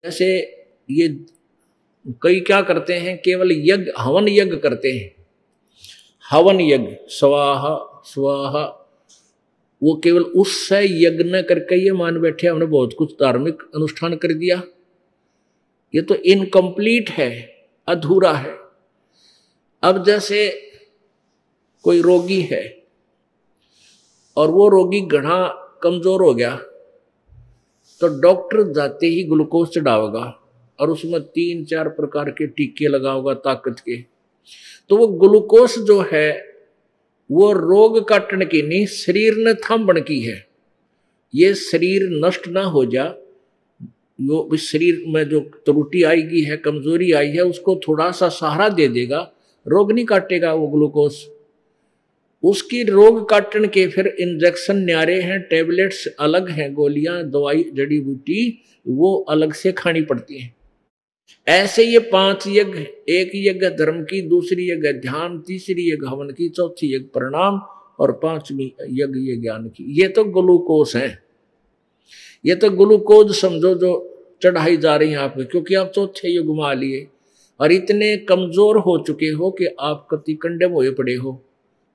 जैसे ये कई क्या करते हैं, केवल यज्ञ हवन यज्ञ करते हैं, हवन यज्ञ स्वाहा स्वाहा, वो केवल उससे यज्ञ न करके ये मान बैठे हमने बहुत कुछ धार्मिक अनुष्ठान कर दिया। ये तो इनकम्प्लीट है, अधूरा है। अब जैसे कोई रोगी है और वो रोगी घना कमजोर हो गया, तो डॉक्टर जाते ही ग्लूकोज चढ़ाओगा और उसमें 3-4 प्रकार के टीके लगाओगा ताकत के। तो वो ग्लूकोज जो है वो रोग काटने की नहीं, शरीर ने थामने की है। ये शरीर नष्ट ना हो जा, वो शरीर में जो त्रुटि आएगी है, कमजोरी आई है, उसको थोड़ा सा सहारा दे देगा, रोग नहीं काटेगा वो ग्लूकोज। उसकी रोग काटने के फिर इंजेक्शन न्यारे हैं, टैबलेट्स अलग हैं, गोलियां दवाई जड़ी बूटी वो अलग से खानी पड़ती हैं। ऐसे ये 5 यज्ञ, एक यज्ञ धर्म की, दूसरी यज्ञ ध्यान, तीसरी यज्ञ हवन की, चौथी यज्ञ प्रणाम और 5वीं यज्ञ ये ज्ञान की। ये तो ग्लूकोज है, ये तो ग्लूकोज समझो जो चढ़ाई जा रही है आपको, क्योंकि आप चौथे युग में आ लिए और इतने कमजोर हो चुके हो कि आप कति कंडम हुए पड़े हो।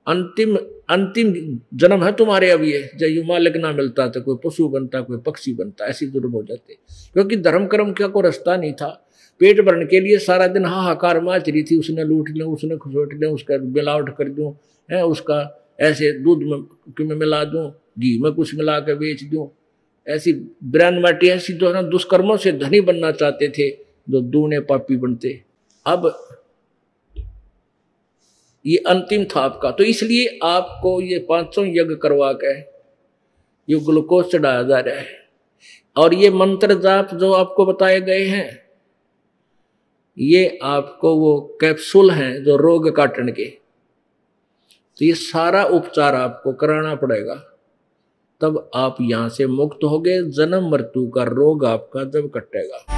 अंतिम अंतिम जन्म है तुम्हारे अब ये, जब यू मालिक ना मिलता तो कोई पशु बनता, कोई पक्षी बनता, ऐसी जुर्म हो जाते। क्योंकि धर्म कर्म क्या कोई रास्ता नहीं था। पेट भरने के लिए सारा दिन हाहाकार माच रही थी, उसने लूट लें, उसने खसोट लें, उसका मिलावट कर दूं, है उसका ऐसे दूध में मिला दूं, घी में कुछ मिला कर बेच दूं। ऐसी ब्रांड माटी ऐसी जो है ना, दुष्कर्मों से धनी बनना चाहते थे, जो दूने पापी बनते। अब ये अंतिम था आपका, तो इसलिए आपको ये 500 यज्ञ करवा के ये ग्लूकोज चढ़ाया जा रहा है। और ये मंत्र जाप जो आपको बताए गए हैं, ये आपको वो कैप्सूल हैं जो रोग काटने के, तो ये सारा उपचार आपको कराना पड़ेगा, तब आप यहां से मुक्त होगे। जन्म मृत्यु का रोग आपका जब कटेगा।